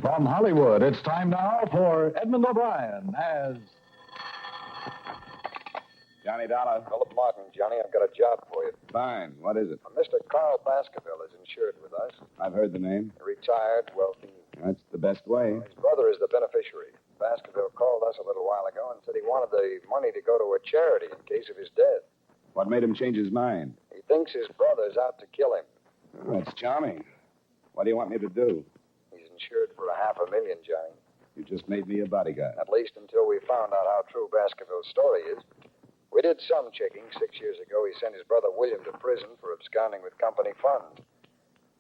From Hollywood, it's time now for Edmund O'Brien as... Johnny Dollar. Philip Martin, Johnny, I've got a job for you. Fine. What is it? Mr. Carl Baskerville is insured with us. I've heard the name. Retired, wealthy. That's the best way. His brother is the beneficiary. Baskerville called us a little while ago and said he wanted the money to go to a charity in case of his death. What made him change his mind? He thinks his brother's out to kill him. Oh, that's charming. What do you want me to do? He's insured for $500,000, Johnny. You just made me a bodyguard. At least until we found out how true Baskerville's story is. We did some checking. 6 years ago, he sent his brother William to prison for absconding with company funds.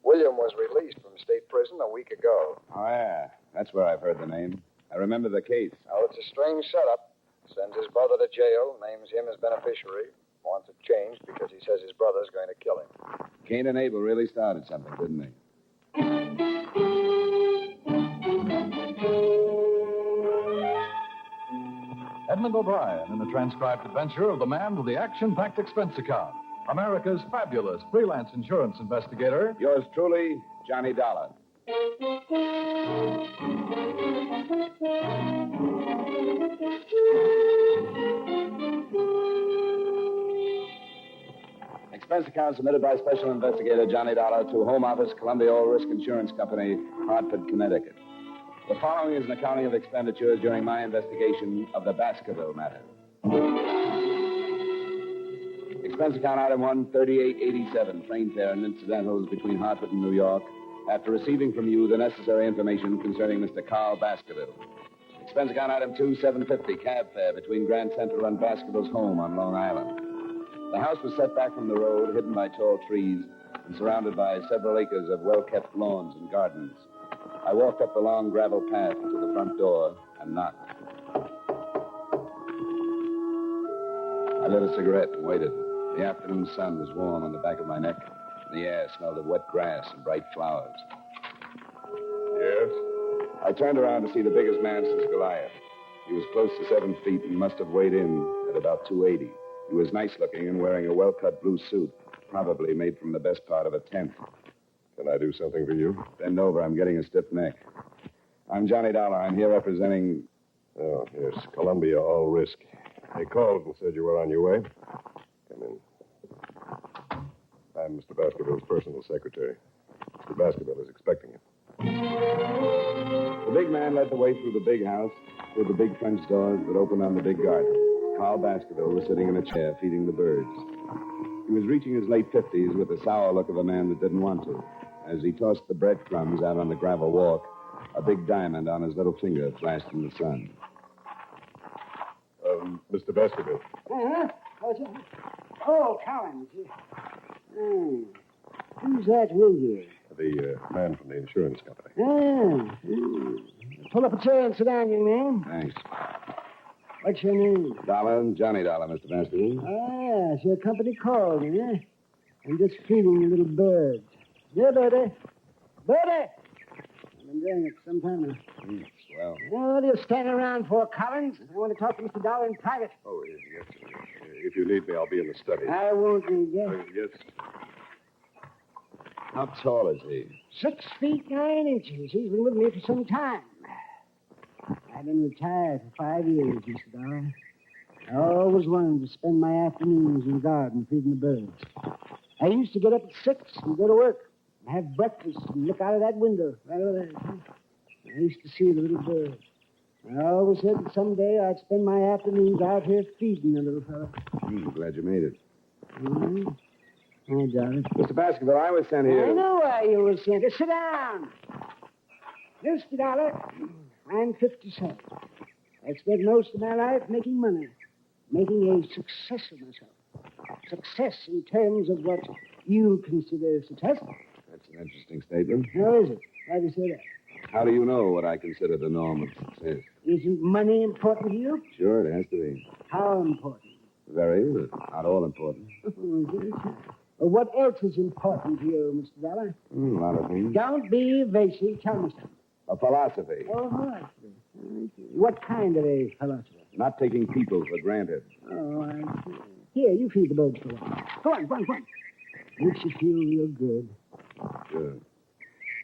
William was released from state prison a week ago. Oh, yeah. That's where I've heard the name. I remember the case. Well, it's a strange setup. Sends his brother to jail, names him as beneficiary, wants it changed because he says his brother's going to kill him. Cain and Abel really started something, didn't they? Edmund O'Brien in the transcribed adventure of the man with the action-packed expense account. America's fabulous freelance insurance investigator. Yours truly, Johnny Dollar. Expense account submitted by Special Investigator Johnny Dollar to Home Office, Columbia All Risk Insurance Company, Hartford, Connecticut. The following is an accounting of expenditures during my investigation of the Baskerville matter. Expense account item 1, 3887, train fare and incidentals between Hartford and New York, after receiving from you the necessary information concerning Mr. Carl Baskerville. Expense account item 2, 750, cab fare between Grand Central and Baskerville's home on Long Island. The house was set back from the road, hidden by tall trees, and surrounded by several acres of well-kept lawns and gardens. I walked up the long gravel path to the front door and knocked. I lit a cigarette and waited. The afternoon sun was warm on the back of my neck, and the air smelled of wet grass and bright flowers. Yes? I turned around to see the biggest man since Goliath. He was close to 7 feet and must have weighed in at about 280. He was nice-looking and wearing a well-cut blue suit, probably made from the best part of a tent. Can I do something for you? Bend over. I'm getting a stiff neck. I'm Johnny Dollar. I'm here representing... Oh, yes, Columbia All Risk. They called and said you were on your way. Come in. I'm Mr. Baskerville's personal secretary. Mr. Baskerville is expecting you. The big man led the way through the big house, through the big French doors that opened on the big garden. Carl Baskerville was sitting in a chair feeding the birds. He was reaching his late 50s with the sour look of a man that didn't want to. As he tossed the breadcrumbs out on the gravel walk, a big diamond on his little finger flashed in the sun. Mr. Baskerville. Uh-huh. Oh, Collins. Who's that with you? The man from the insurance company. Pull up a chair and sit down, young man. Thanks. What's your name? Dollar, Johnny Dollar, Mr. Baskerville. Yes, your company called me, huh? I'm just feeding the little birds. Yeah, Birdie. Birdie! I've been doing it some time now. Swell. What are you standing around for, Collins? I want to talk to Mr. Dollar in private. Oh, yes. If you need me, I'll be in the study. I won't need you. Yes. How tall is he? 6 feet 9 inches. He's been with me for some time. I've been retired for 5 years, Mr. Dollar. I always wanted to spend my afternoons in the garden feeding the birds. I used to get up at 6 and go to work and have breakfast and look out of that window right over there. I used to see the little birds. I always said that someday I'd spend my afternoons out here feeding the little fellow. I'm glad you made it. Mm-hmm. I doubt it. Mr. Baskerville, I was sent here... I know why you were sent. Sit down. Mr. Dollar, I'm 57. I spent most of my life making money, making a success of myself. Success in terms of what you consider successful. That's an interesting statement. How is it? Why do you say that? How do you know what I consider the norm of success? Isn't money important to you? Sure, it has to be. How important? Very, but not all important. Well, what else is important to you, Mr. Dollar? A lot of things. Don't be evasive. Tell me something. A philosophy. Oh, philosophy. What kind of a philosophy? Not taking people for granted. Oh, I see. Here, you feed the birds for a while. Go on. Makes you feel real good. Sure.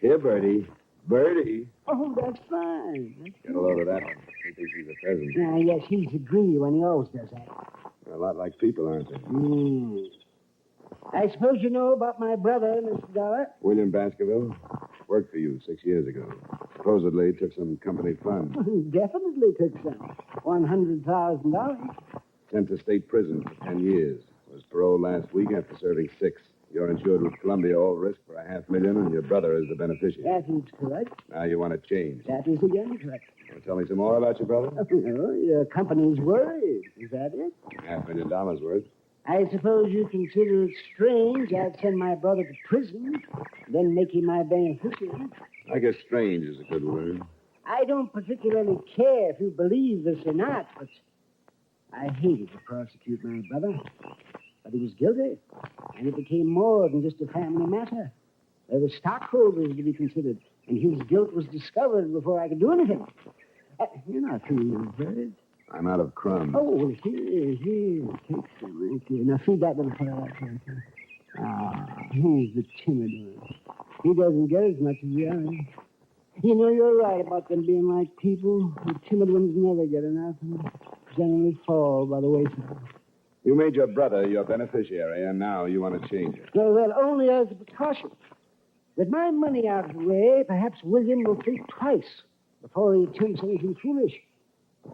Here, Birdie. Birdie. Oh, that's fine. Get a load of that one. He thinks he's a pheasant. Now, yes, he's a greedy one. He always does that. A lot like people, aren't they? I suppose you know about my brother, Mr. Dollar? William Baskerville worked for you 6 years ago. Supposedly took some company funds. Definitely took some. $100,000. Sent to state prison for 10 years. Was paroled last week after serving 6. You're insured with Columbia All Risk for $500,000, and your brother is the beneficiary. That is correct. Now you want to change. That is again correct. Want to tell me some more about your brother? Oh, your company's worried. Is that it? $500,000 worth. I suppose you consider it strange I'd send my brother to prison, then make him my beneficiary. I guess strange is a good word. I don't particularly care if you believe this or not, but I hated to prosecute my brother. But he was guilty, and it became more than just a family matter. There were stockholders to be considered, and his guilt was discovered before I could do anything. You're not feeling good. I'm out of crumbs. Oh, well, here. Take some right here. Now, feed that little fellow out there. He's the timid one. He doesn't get as much as the others. You know, you're right about them being like people. The timid ones never get enough and generally fall by the wayside. You made your brother your beneficiary, and now you want to change it. Well, only as a precaution. With my money out of the way, perhaps William will think twice before he attempts anything foolish.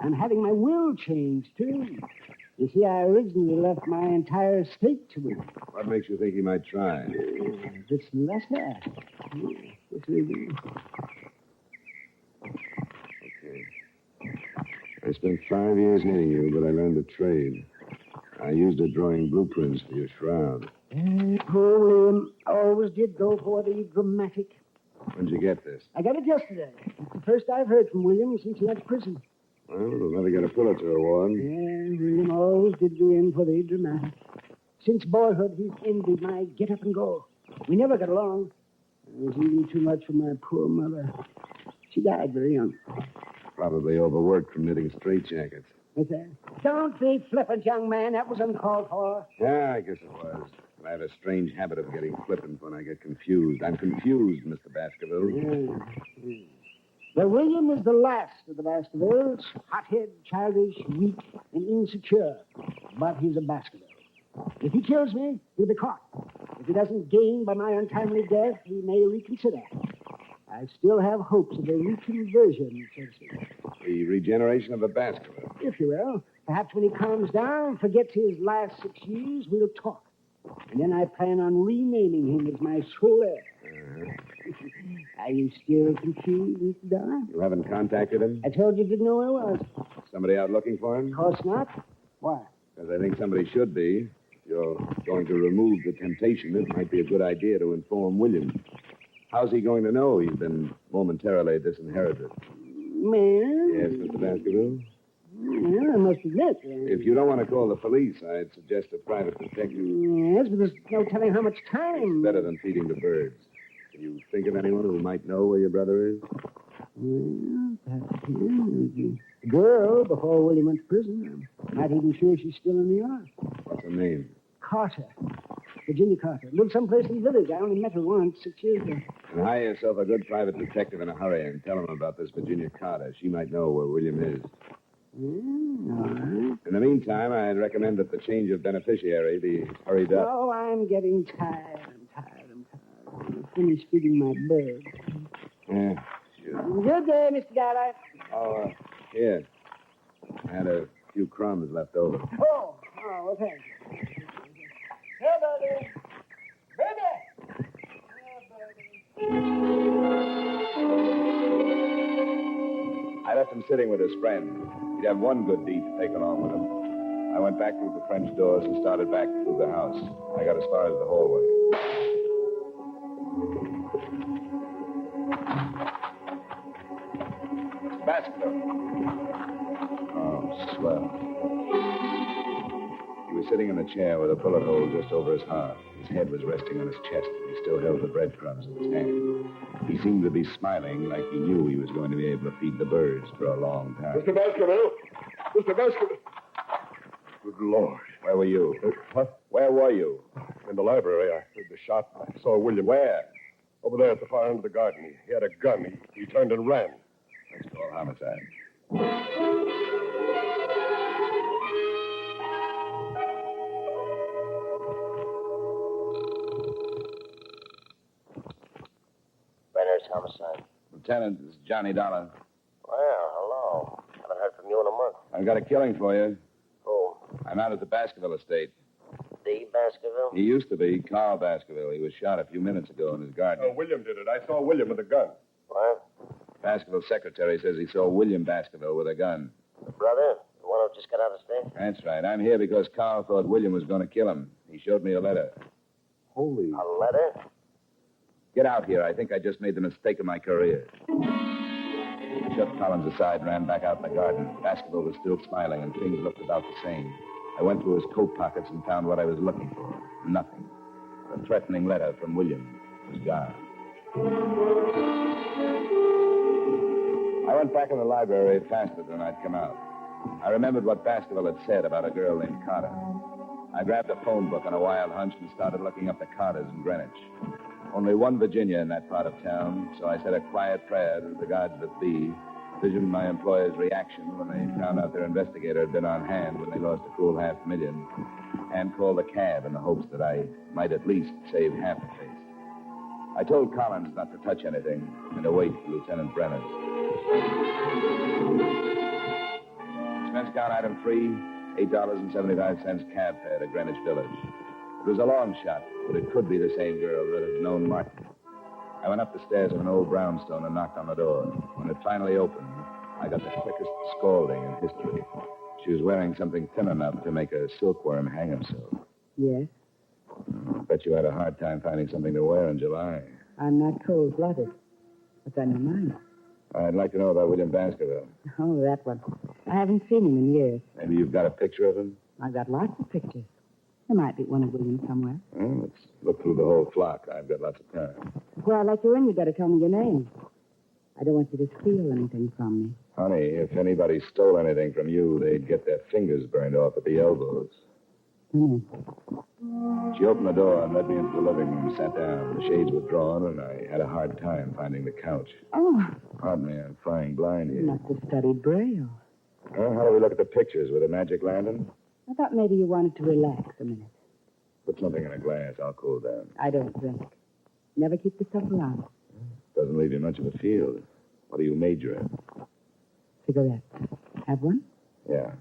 I'm having my will changed, too. You see, I originally left my entire estate to him. What makes you think he might try? This letter. This will do. Okay. I spent 5 years needing you, but I learned a trade. I used it drawing blueprints for your shroud. Poor William always did go for the dramatic. When'd you get this? I got it yesterday. It's the first I've heard from William since he left prison. Well, we'll never get a Pulitzer Award. Yeah, William always did go in for the dramatic. Since boyhood, he's envied my get up and go. We never got along. It was even too much for my poor mother. She died very young. Probably overworked from knitting straitjackets. What's that? Don't be flippant, young man. That was uncalled for. Yeah, I guess it was. I have a strange habit of getting flippant when I get confused. I'm confused, Mr. Baskerville. Yeah. Well, William is the last of the Baskervilles. Hothead, childish, weak, and insecure. But he's a Baskerville. If he kills me, he'll be caught. If he doesn't gain by my untimely death, he may reconsider. I still have hopes of a reconversion, so to speak. The regeneration of a Baskerville. If you will. Perhaps when he calms down, forgets his last 6 years, we'll talk. And then I plan on renaming him as my sole heir. Are you still confused, Mr. Dollar? You haven't contacted him? I told you didn't know where I was. Somebody out looking for him? Of course not. Why? Because I think somebody should be. If you're going to remove the temptation, it might be a good idea to inform William. How's he going to know he's been momentarily disinherited? Man? Yes, Mr. Baskerville? Well, I must admit. If you don't want to call the police, I'd suggest a private detective. Yes, but there's no telling how much time. It's better than feeding the birds. Can you think of anyone who might know where your brother is? Well, perhaps the girl before William went to prison. I'm not even sure she's still in New York. What's her name? Carter. Virginia Carter. Lived someplace in the village. I only met her once 6 years ago. And hire yourself a good private detective in a hurry and tell him about this Virginia Carter. She might know where William is. All right. In the meantime, I'd recommend that the change of beneficiary be hurried up. Oh, I'm getting tired. I'm finished feeding my bird. Yeah, sure. Good day, Mr. Dollar. Oh, here. I had a few crumbs left over. Oh, well, thank you. Hey, buddy. Baby. I left him sitting with his friend. He'd have one good deed to take along with him. I went back through the French doors and started back through the house. I got as far as the hallway. Baskerville. Oh, swell. He was sitting in the chair with a bullet hole just over his heart. His head was resting on his chest, and he still held the breadcrumbs in his hand. He seemed to be smiling like he knew he was going to be able to feed the birds for a long time. Mr. Baskerville! Mr. Baskerville! Good Lord. Where were you? What? Where were you? In the library. I heard the shot. I saw William. Where? Over there at the far end of the garden. He had a gun. He turned and ran. Next call, homicide. Brenner's homicide. Lieutenant, this is Johnny Dollar. Well, hello. Haven't heard from you in a month. I've got a killing for you. Who? I'm out at the Baskerville estate. The Baskerville? He used to be Carl Baskerville. He was shot a few minutes ago in his garden. Oh, William did it. I saw William with a gun. What? Baskerville's secretary says he saw William Baskerville with a gun. The brother? The one who just got out of state? That's right. I'm here because Carl thought William was going to kill him. He showed me a letter. Holy... A letter? Get out here. I think I just made the mistake of my career. I shoved Collins aside and ran back out in the garden. Baskerville was still smiling, and things looked about the same. I went through his coat pockets and found what I was looking for. Nothing. The threatening letter from William was gone. I went back in the library faster than I'd come out. I remembered what Baskerville had said about a girl named Carter. I grabbed a phone book on a wild hunch and started looking up the Carters in Greenwich. Only one Virginia in that part of town, so I said a quiet prayer to the gods that be, visioned my employer's reaction when they found out their investigator had been on hand when they lost a cool $500,000, and called a cab in the hopes that I might at least save half the face. I told Collins not to touch anything and to wait for Lieutenant Brenner's. Expense account item 3, $8.75 cab fare to Greenwich Village. It was a long shot, but it could be the same girl that had known Martin. I went up the stairs of an old brownstone and knocked on the door. When it finally opened, I got the quickest scalding in history. She was wearing something thin enough to make a silkworm hang himself. Yes? I bet you had a hard time finding something to wear in July. I'm not cold-blooded. What's on your mind? I'd like to know about William Baskerville. Oh, that one. I haven't seen him in years. Maybe you've got a picture of him? I've got lots of pictures. There might be one of William somewhere. Well, let's look through the whole flock. I've got lots of time. Before I let you in, you better tell me your name. I don't want you to steal anything from me. Honey, if anybody stole anything from you, they'd get their fingers burned off at the elbows. She opened the door and led me into the living room, sat down. The shades were drawn, and I had a hard time finding the couch. Oh. Pardon me, I'm flying blind here. You must have studied Braille. Well, how do we look at the pictures? With a magic lantern? I thought maybe you wanted to relax a minute. Put something in a glass. I'll cool down. I don't drink. Never keep the stuff around. Doesn't leave you much of a field. What do you major in? Cigarette. Have one? Yeah.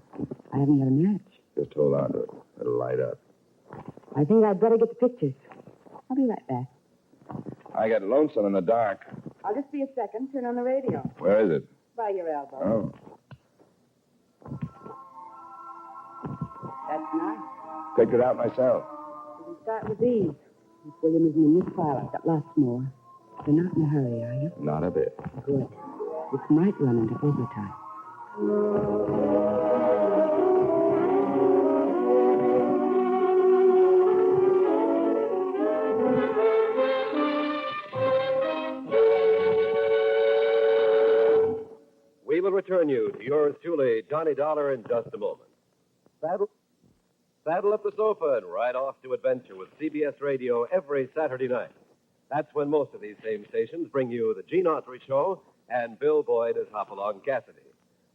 I haven't got a match. Just hold on to it. It'll light up. I think I'd better get the pictures. I'll be right back. I get lonesome in the dark. I'll just be a second. Turn on the radio. Where is it? By your elbow. Oh. That's nice. Picked it out myself. We can start with these. If William isn't in this file, I've got lots more. You're not in a hurry, are you? Not a bit. Good. This might run into overtime. We will return you to yours truly, Johnny Dollar, in just a moment. Saddle up the sofa and ride off to adventure with CBS Radio every Saturday night. That's when most of these same stations bring you the Gene Autry Show and Bill Boyd as Hopalong Cassidy.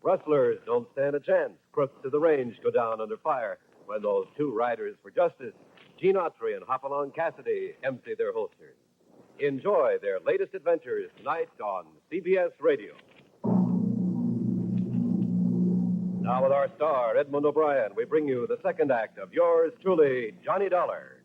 Rustlers don't stand a chance. Crooks of the range go down under fire when those two riders for justice, Gene Autry and Hopalong Cassidy, empty their holsters. Enjoy their latest adventures tonight on CBS Radio. Now with our star, Edmund O'Brien, we bring you the second act of yours truly, Johnny Dollar.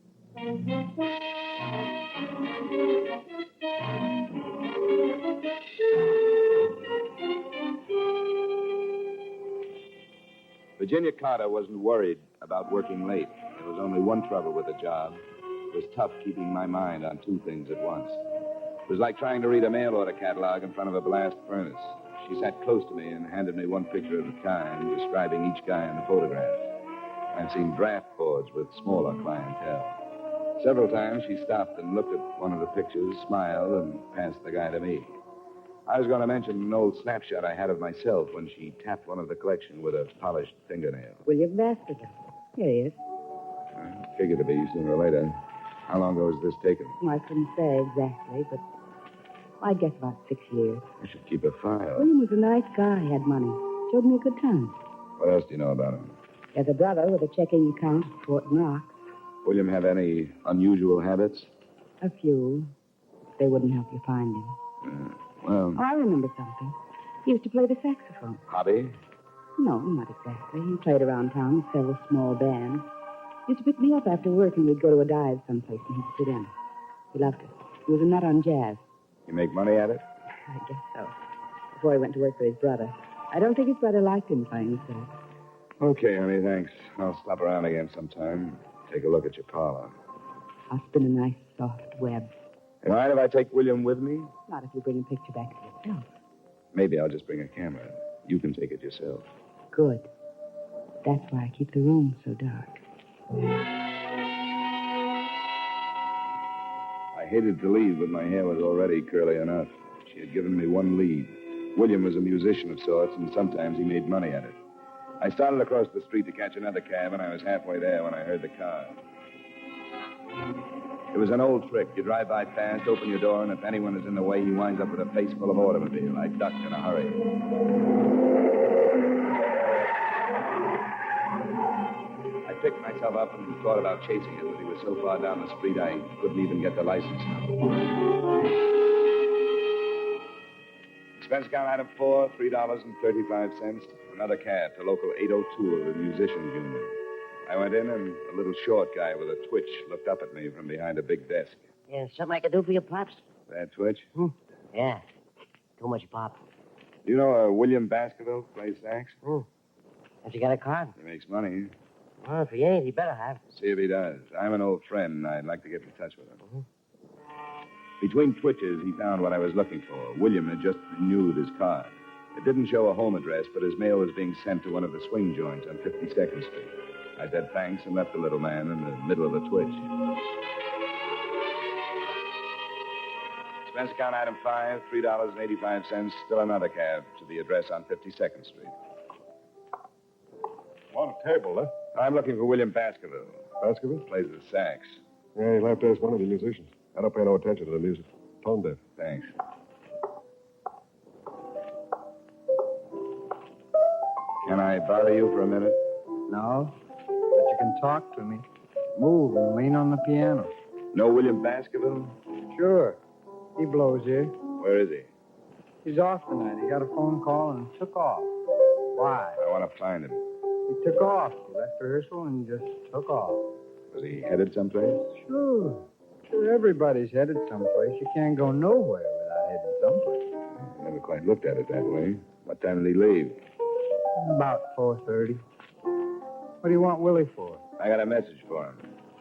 Virginia Carter wasn't worried about working late. There was only one trouble with the job. It was tough keeping my mind on two things at once. It was like trying to read a mail order catalog in front of a blast furnace. She sat close to me and handed me one picture at a time, describing each guy in the photograph. I've seen draft boards with smaller clientele. Several times she stopped and looked at one of the pictures, smiled, and passed the guy to me. I was going to mention an old snapshot I had of myself when she tapped one of the collection with a polished fingernail. William Baskerville. Here he is. Figured to be sooner or later. How long ago was this taken? Well, I couldn't say exactly, but I guess about 6 years. I should keep a file. William was a nice guy, had money. Showed me a good time. What else do you know about him? He has a brother with a checking account at Fort Knox. William have any unusual habits? A few. They wouldn't help you find him. Well, Oh, I remember something. He used to play the saxophone. hobby? No, not exactly. He played around town with several small bands. He used to pick me up after work and we'd go to a dive someplace and he'd sit in. He loved it. He was a nut on jazz. You make money at it? I guess so. Before he went to work for his brother. I don't think his brother liked him playing the sax. Okay, honey, thanks. I'll stop around again sometime. Take a look at your parlor. I'll spin a nice soft web. You mind if I take William with me? Not if you bring a picture back to yourself. Maybe I'll just bring a camera. You can take it yourself. Good. That's why I keep the room so dark. I hated to leave, but my hair was already curly enough. She had given me one lead. William was a musician of sorts, and sometimes he made money at it. I started across the street to catch another cab, and I was halfway there when I heard the car. It was an old trick. You drive by fast, open your door, and if anyone is in the way, he winds up with a face full of automobile. I ducked in a hurry. I picked myself up and thought about chasing it, but he was so far down the street I couldn't even get the license number. Expense account item 4, $3.35. Another cab to local 802 of the Musicians Union. I went in, and a little short guy with a twitch looked up at me from behind a big desk. Yeah, something I can do for you, Pops? That twitch? Yeah. Too much, Pop. Do you know William Baskerville plays sax? Has he got a card? He makes money. Well, if he ain't, he better have. See if he does. I'm an old friend, and I'd like to get in touch with him. Between twitches, he found what I was looking for. William had just renewed his card. It didn't show a home address, but his mail was being sent to one of the swing joints on 52nd Street. I said thanks and left the little man in the middle of a twitch. Expense account item 5, $3.85. Still another cab to the address on 52nd Street. Want a table, huh? I'm looking for William Baskerville. Baskerville? Plays the sax. Yeah, you'll have to ask one of the musicians. I don't pay no attention to the music. Tone deaf. Thanks. Can I bother you for a minute? No, but you can talk to me. Move and lean on the piano. Know William Baskerville? Sure. He blows here. Where is he? He's off tonight. He got a phone call and took off. Why? I want to find him. He took off. He left rehearsal and just took off. Was he headed someplace? Sure. Everybody's headed someplace. You can't go nowhere without heading someplace. I never quite looked at it that way. What time did he leave? About 4:30. What do you want Willie for? I got a message for him.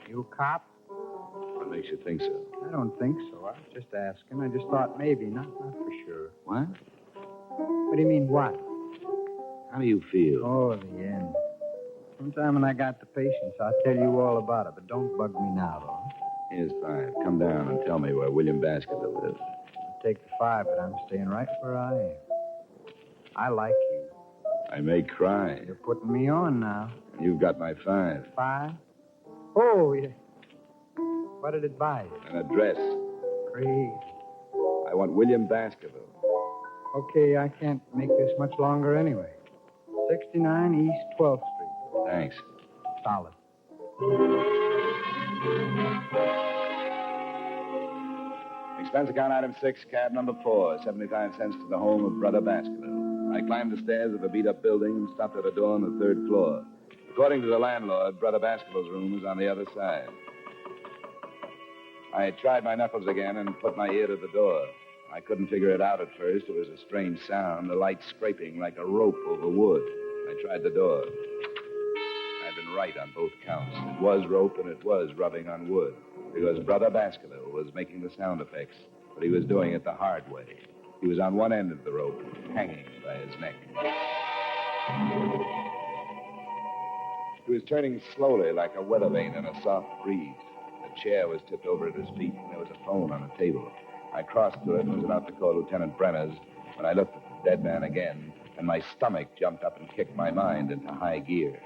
You a cop? What makes you think so? I don't think so. I was just asking. I just thought maybe, not for sure. What? What do you mean, what? How do you feel? Oh, the end. Sometime when I got the patience, I'll tell you all about it, but don't bug me now, though. Here's 5. Come down and tell me where William Baskerville is. I'll take the 5, but I'm staying right where I am. I like you. I may cry. You're putting me on now. You've got my 5. 5? Oh, yeah. What did it buy you? An address. Great. I want William Baskerville. Okay, I can't make this much longer anyway. 69 East 12th Street. Thanks. Solid. Expense account item 6, cab number 4, 75 cents to the home of Brother Baskerville. I climbed the stairs of a beat-up building and stopped at a door on the 3rd floor. According to the landlord, Brother Baskerville's room was on the other side. I tried my knuckles again and put my ear to the door. I couldn't figure it out at first. It was a strange sound, the light scraping like a rope over wood. I tried the door. I'd been right on both counts. It was rope and it was rubbing on wood, because Brother Baskerville was making the sound effects, but he was doing it the hard way. He was on one end of the rope, hanging by his neck. He was turning slowly like a weather vane in a soft breeze. A chair was tipped over at his feet, and there was a phone on a table. I crossed to it and was about to call Lieutenant Brenner's when I looked at the dead man again, and my stomach jumped up and kicked my mind into high gear.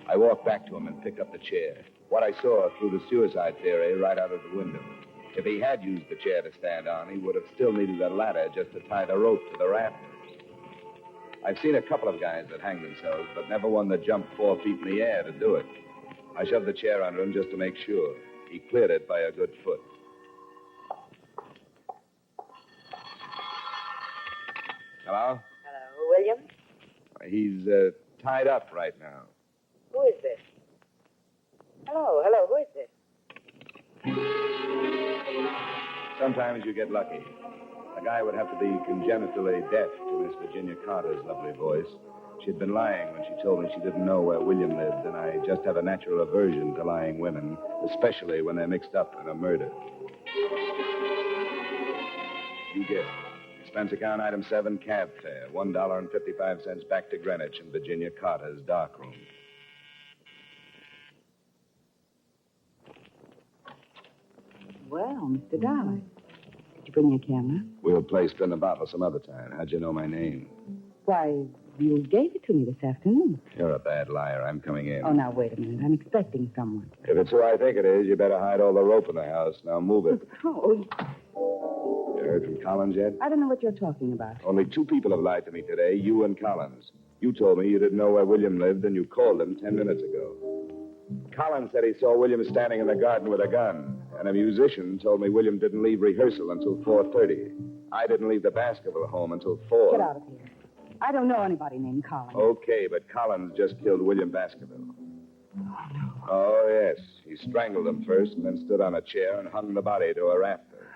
I walked back to him and picked up the chair. What I saw threw the suicide theory right out of the window. If he had used the chair to stand on, he would have still needed a ladder just to tie the rope to the rafters. I've seen a couple of guys that hang themselves, but never one that jumped 4 feet in the air to do it. I shoved the chair under him just to make sure. He cleared it by a good foot. Hello? Hello, William? He's tied up right now. Who is this? Hello, who is this? Sometimes you get lucky. A guy would have to be congenitally deaf to Miss Virginia Carter's lovely voice. She'd been lying when she told me she didn't know where William lived, and I just have a natural aversion to lying women, especially when they're mixed up in a murder. You guessed. Expense account item 7, cab fare, $1.55 back to Greenwich in Virginia Carter's darkroom. Well, Mr. Dollar, did you bring your camera? We'll play spin the bottle some other time. How'd you know my name? Why, you gave it to me this afternoon. You're a bad liar. I'm coming in. Oh, now, wait a minute. I'm expecting someone. If it's who I think it is, you better hide all the rope in the house. Now move it. Oh, You heard from Collins yet? I don't know what you're talking about. Only 2 people have lied to me today, you and Collins. You told me you didn't know where William lived, and you called him 10 minutes ago. Collins said he saw William standing in the garden with a gun, and a musician told me William didn't leave rehearsal until 4:30. I didn't leave the Baskerville home until 4. Get out of here. I don't know anybody named Collins. Okay, but Collins just killed William Baskerville. Oh, yes. He strangled him first and then stood on a chair and hung the body to a rafter.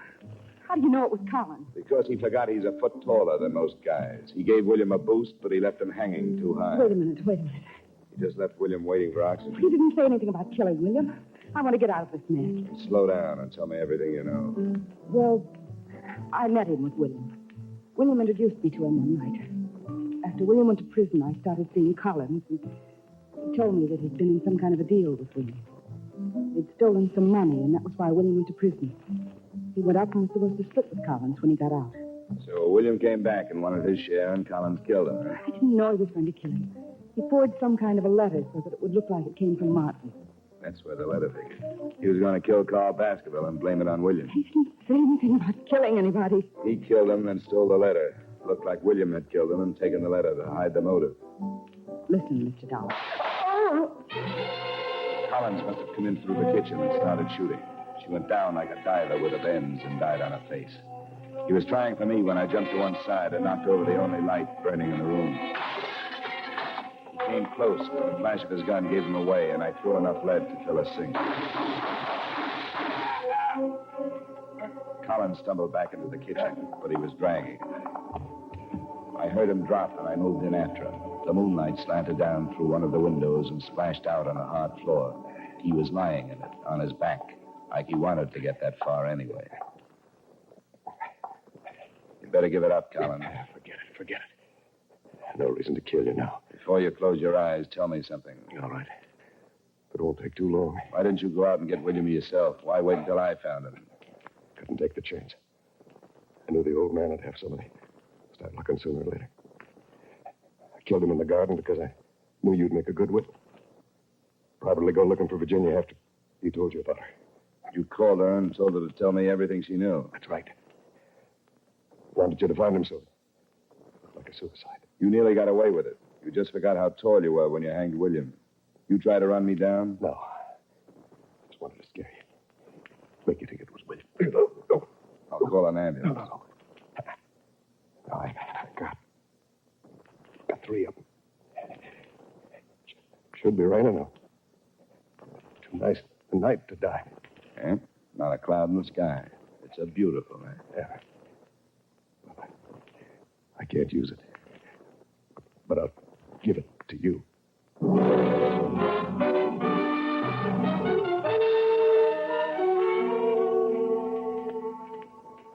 How do you know it was Collins? Because he forgot he's a foot taller than most guys. He gave William a boost, but he left him hanging too high. Wait a minute. He just left William waiting for oxygen. You didn't say anything about killing William. I want to get out of this mess. Slow down and tell me everything you know. Well, I met him with William. William introduced me to him one night. After William went to prison, I started seeing Collins, and he told me that he'd been in some kind of a deal with William. They'd stolen some money, and that was why William went to prison. He went up and was supposed to split with Collins when he got out. So William came back and wanted his share, and Collins killed him, huh? I didn't know he was going to kill him. He forged some kind of a letter so that it would look like it came from Martin. That's where the letter figured. He was going to kill Carl Baskerville and blame it on William. He didn't say anything about killing anybody. He killed him and stole the letter. Looked like William had killed him and taken the letter to hide the motive. Listen, Mr. Dollar. Collins must have come in through the kitchen and started shooting. She went down like a diver with a bends and died on her face. He was trying for me when I jumped to one side and knocked over the only light burning in the room. He came close, but the flash of his gun gave him away, and I threw enough lead to fill a sink. Collins stumbled back into the kitchen, but he was dragging. I heard him drop, and I moved in after him. The moonlight slanted down through one of the windows and splashed out on the hard floor. He was lying in it, on his back, like he wanted to get that far anyway. You better give it up, Collins. Forget it. No reason to kill you now. Before you close your eyes, tell me something. All right. But it won't take too long. Why didn't you go out and get William yourself? Why wait until I found him? Couldn't take the chance. I knew the old man would have somebody. Start looking sooner or later. I killed him in the garden because I knew you'd make a good witness. Probably go looking for Virginia after he told you about her. You called her and told her to tell me everything she knew. That's right. Wanted you to find him so it looked like a suicide. You nearly got away with it. You just forgot how tall you were when you hanged William. You tried to run me down? No. Just wanted to scare you. Make you think it was William. No. I'll call an ambulance. No. I got 3 of them. Should be right enough. Too nice a night to die. Yeah? Not a cloud in the sky. It's a beautiful night. Yeah. I can't use it. But I'll give it to you.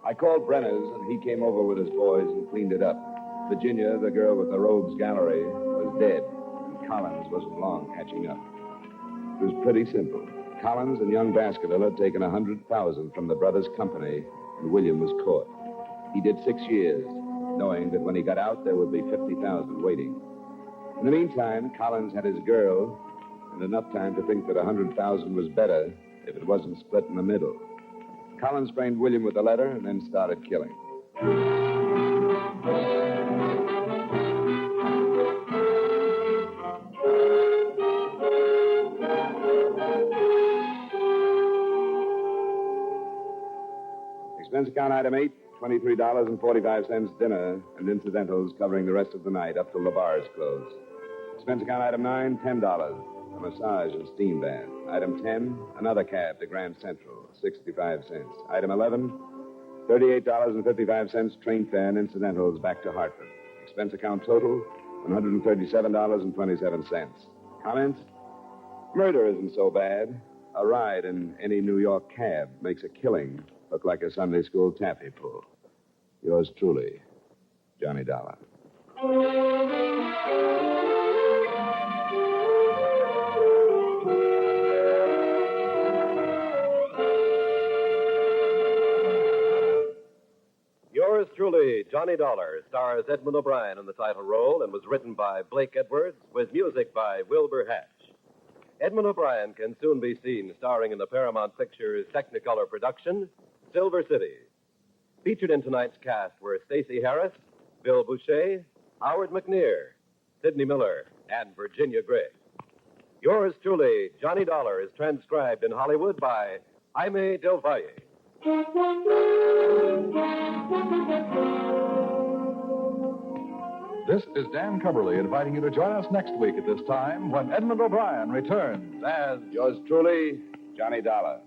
I called Brenner's, and he came over with his boys and cleaned it up. Virginia, the girl with the rogues gallery, was dead, and Collins wasn't long catching up. It was pretty simple. Collins and young Baskerville had taken $100,000 from the brothers' company, and William was caught. He did 6 years, knowing that when he got out, there would be $50,000 waiting. In the meantime, Collins had his girl, and enough time to think that 100,000 was better if it wasn't split in the middle. Collins framed William with the letter and then started killing. Expense account item 8, $23.45 dinner and incidentals covering the rest of the night up till the bars close. Expense account item 9, $10, a massage and steam bath. Item 10, another cab to Grand Central, 65 cents. Item 11, $38.55 train fare and incidentals back to Hartford. Expense account total, $137.27. Comments? Murder isn't so bad. A ride in any New York cab makes a killing look like a Sunday school taffy pull. Yours truly, Johnny Dollar. Yours truly, Johnny Dollar, stars Edmund O'Brien in the title role and was written by Blake Edwards with music by Wilbur Hatch. Edmund O'Brien can soon be seen starring in the Paramount Pictures Technicolor production, Silver City. Featured in tonight's cast were Stacey Harris, Bill Boucher, Howard McNear, Sidney Miller, and Virginia Gregg. Yours truly, Johnny Dollar, is transcribed in Hollywood by Jaime Del Valle. This is Dan Cumberly inviting you to join us next week at this time when Edmund O'Brien returns as Yours truly, Johnny Dollar.